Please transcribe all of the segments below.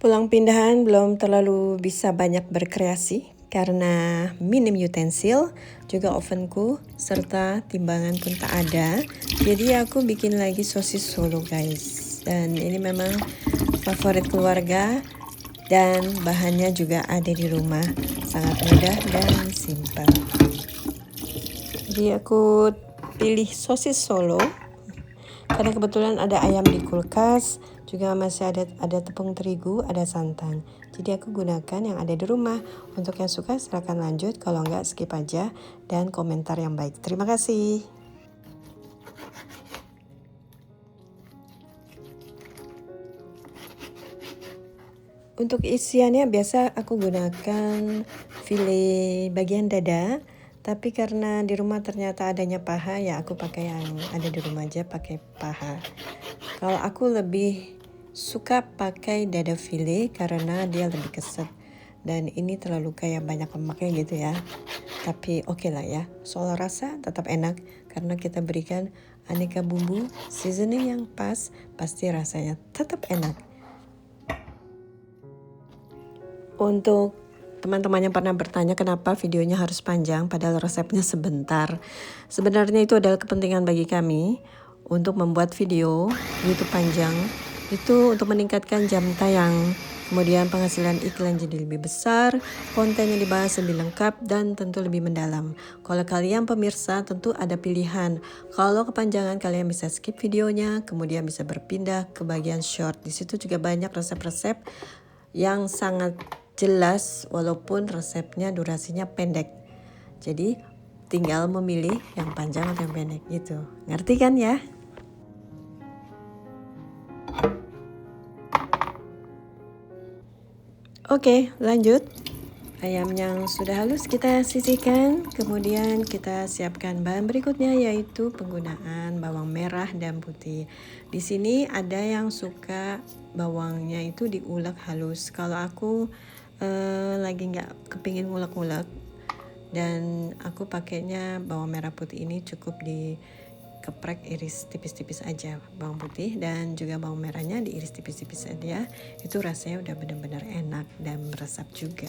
Pulang pindahan belum terlalu bisa banyak berkreasi karena minim utensil, juga ovenku, serta timbangan pun tak ada. Jadi aku bikin lagi sosis Solo guys. Dan ini memang favorit keluarga dan bahannya juga ada di rumah. Sangat mudah dan simpel. Jadi aku pilih sosis Solo karena kebetulan ada ayam di kulkas, juga masih ada tepung terigu, ada santan. Jadi aku gunakan yang ada di rumah. Untuk yang suka silahkan lanjut, kalau enggak skip aja, dan komentar yang baik. Terima kasih. Untuk isiannya biasa aku gunakan file bagian dada, tapi karena di rumah ternyata adanya paha, ya aku pakai yang ada di rumah aja, pakai paha. Kalau aku lebih suka pakai dada file karena dia lebih keset, dan ini terlalu kayak banyak lemaknya gitu ya. Tapi oke lah ya, soal rasa tetap enak karena kita berikan aneka bumbu, seasoning yang pas, pasti rasanya tetap enak. Untuk teman-teman yang pernah bertanya kenapa videonya harus panjang padahal resepnya sebentar. Sebenarnya itu adalah kepentingan bagi kami untuk membuat video YouTube panjang. Itu untuk meningkatkan jam tayang, kemudian penghasilan iklan jadi lebih besar, konten yang dibahas lebih lengkap dan tentu lebih mendalam. Kalau kalian pemirsa tentu ada pilihan. Kalau kepanjangan kalian bisa skip videonya, kemudian bisa berpindah ke bagian short. Di situ juga banyak resep-resep yang sangat jelas walaupun resepnya durasinya pendek. Jadi tinggal memilih yang panjang atau yang pendek gitu. Ngerti kan ya? Oke, lanjut. Ayam yang sudah halus kita sisihkan, kemudian kita siapkan bahan berikutnya yaitu penggunaan bawang merah dan putih. Di sini ada yang suka bawangnya itu diulek halus. Kalau aku lagi nggak kepingin ngulek-ngulek, dan aku pakainya bawang merah putih ini cukup dikeprek, iris tipis-tipis aja bawang putih, dan juga bawang merahnya diiris tipis-tipis aja. Itu rasanya udah benar-benar enak dan meresap juga.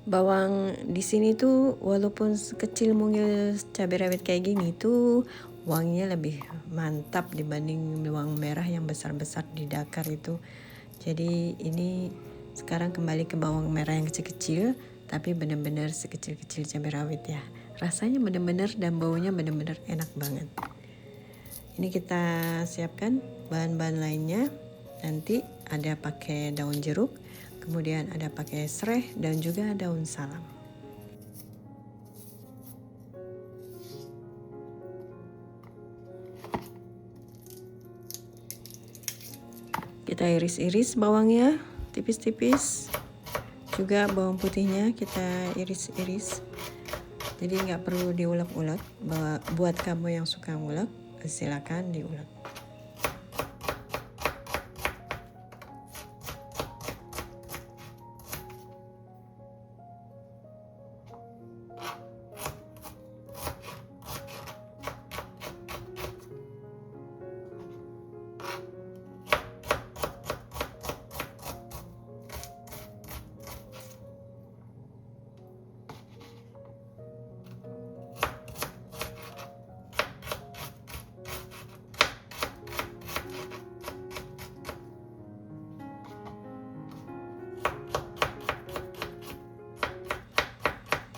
Bawang di sini tuh walaupun sekecil mungil cabai rawit kayak gini tuh wanginya lebih mantap dibanding bawang merah yang besar-besar di Dakar itu. Jadi ini sekarang kembali ke bawang merah yang kecil-kecil, tapi benar-benar sekecil-kecil cabai rawit ya. Rasanya benar-benar dan baunya benar-benar enak banget. Ini kita siapkan bahan-bahan lainnya. Nanti ada pakai daun jeruk, kemudian ada pakai serai dan juga daun salam. Kita iris-iris bawangnya tipis-tipis. Juga bawang putihnya kita iris-iris. Jadi nggak perlu diulek-ulek. Buat kamu yang suka ngulek, silakan diulek.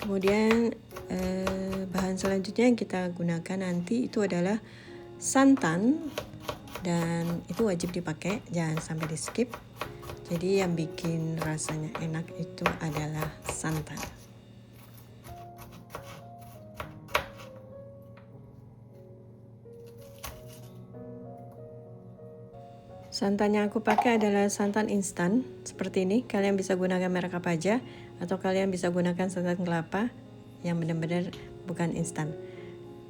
Kemudian bahan selanjutnya yang kita gunakan nanti itu adalah santan, dan itu wajib dipakai, jangan sampai di skip. Jadi yang bikin rasanya enak itu adalah santan. Santan yang aku pakai adalah santan instan seperti ini. Kalian bisa gunakan merek apa aja, atau kalian bisa gunakan santan kelapa yang benar-benar bukan instan.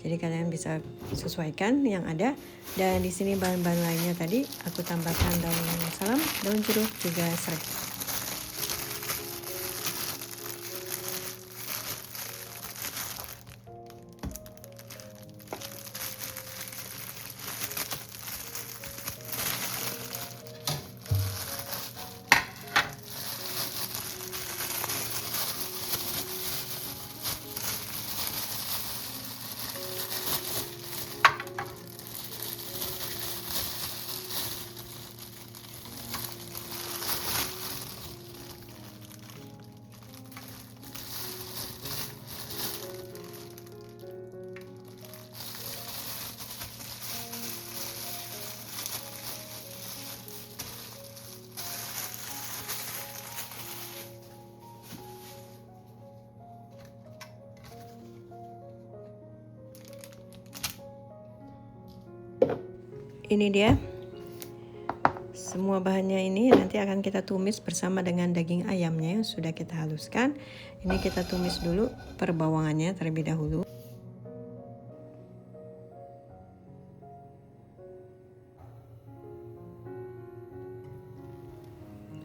Jadi kalian bisa sesuaikan yang ada. Dan di sini bahan-bahan lainnya tadi aku tambahkan daun salam, daun jeruk, juga serai. ini dia. Semua bahannya ini nanti akan kita tumis bersama dengan daging ayamnya yang sudah kita haluskan. Ini kita tumis dulu perbawangannya terlebih dahulu.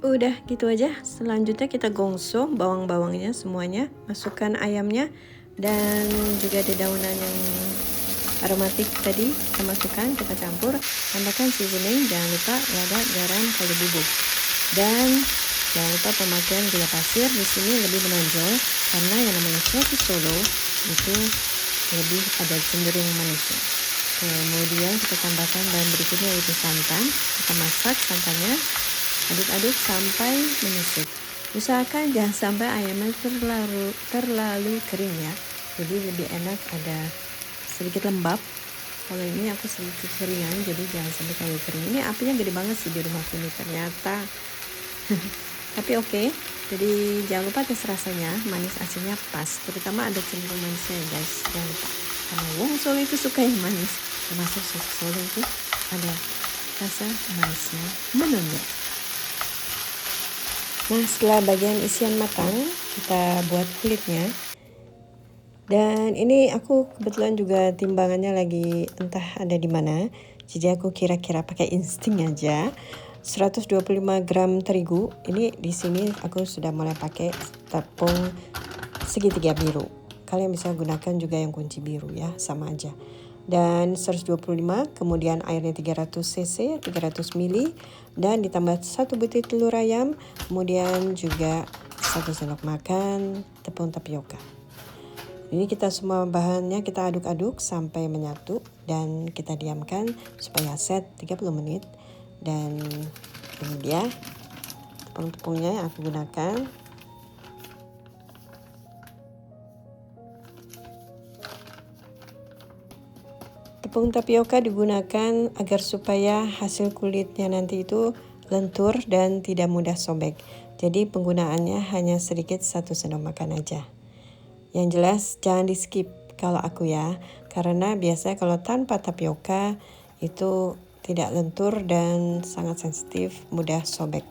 Udah gitu aja. Selanjutnya kita gongso bawang-bawangnya semuanya, masukkan ayamnya dan juga dedaunan yang aromatik tadi kita masukkan, kita campur, tambahkan seasoning, jangan lupa lada, garam, kaldu bubuk, dan jangan lupa pemakaian gula pasir di sini lebih menonjol karena yang namanya sosis Solo itu lebih ada cenderung manisnya. Kemudian kita tambahkan bahan berikutnya yaitu santan, kita masak santannya, aduk-aduk sampai menyusut. Usahakan jangan sampai ayamnya terlalu kering ya, jadi lebih enak ada sedikit lembab. Kalau ini aku sedikit keringan, jadi jangan sampai terlalu kering. Ini apinya gede banget sih di rumahku ini ternyata. Tapi oke. Jadi jangan lupa tes rasanya, manis asinnya pas. Terutama ada cenderung manisnya ya guys, jangan lupa. Karena wong Solo itu suka yang manis. Termasuk sosis Solo itu ada rasa manisnya menonjol. Nah, setelah bagian isian matang, kita buat kulitnya. Dan ini aku kebetulan juga timbangannya lagi entah ada di mana. Jadi aku kira-kira pakai insting aja. 125 gram terigu. Ini di sini aku sudah mulai pakai tepung segitiga biru. Kalian bisa gunakan juga yang kunci biru ya, sama aja. Dan 125, kemudian airnya 300 cc, 300 ml, dan ditambah 1 butir telur ayam, kemudian juga 1 sendok makan tepung tapioka. Ini kita semua bahannya kita aduk-aduk sampai menyatu dan kita diamkan supaya set 30 menit. Dan ini dia tepung-tepungnya yang aku gunakan. Tepung tapioka digunakan agar supaya hasil kulitnya nanti itu lentur dan tidak mudah sobek. Jadi penggunaannya hanya sedikit 1 sendok makan aja. Yang jelas jangan di skip kalau aku ya, karena biasanya kalau tanpa tapioka itu tidak lentur dan sangat sensitif, mudah sobek.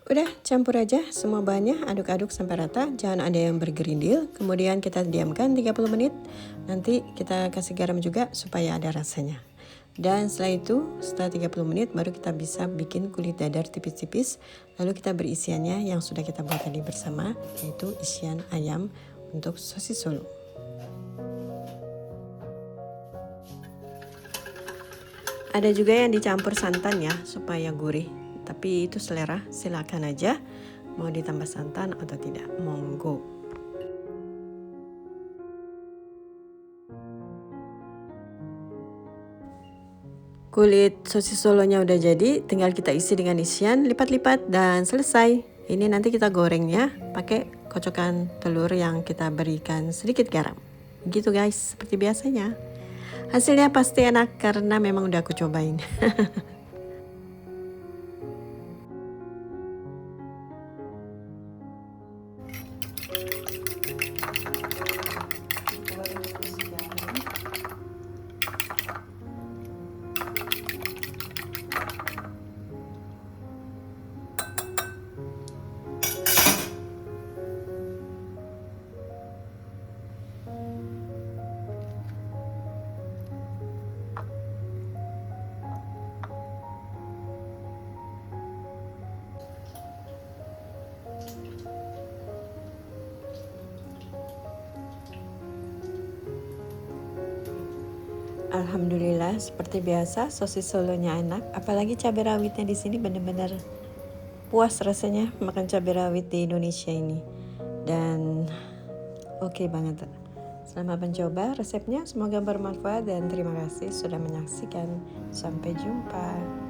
Udah campur aja semua bahannya, aduk-aduk sampai rata, jangan ada yang bergerindil. Kemudian kita diamkan 30 menit, nanti kita kasih garam juga supaya ada rasanya. Dan setelah itu, setelah 30 menit baru kita bisa bikin kulit dadar tipis-tipis. Lalu kita berisiannya yang sudah kita buat tadi bersama, yaitu isian ayam untuk sosis Solo. Ada juga yang dicampur santan ya, supaya gurih. Tapi itu selera, silakan aja mau ditambah santan atau tidak, monggo. Kulit sosis Solonya udah jadi, tinggal kita isi dengan isian, lipat-lipat dan selesai. Ini nanti kita gorengnya pakai kocokan telur yang kita berikan sedikit garam. Gitu guys, seperti biasanya. Hasilnya pasti enak karena memang udah aku cobain. Alhamdulillah seperti biasa sosis Solonya enak, apalagi cabai rawitnya di sini benar-benar puas rasanya makan cabai rawit di Indonesia ini. Dan oke banget. Selamat mencoba resepnya, semoga bermanfaat dan terima kasih sudah menyaksikan. Sampai jumpa.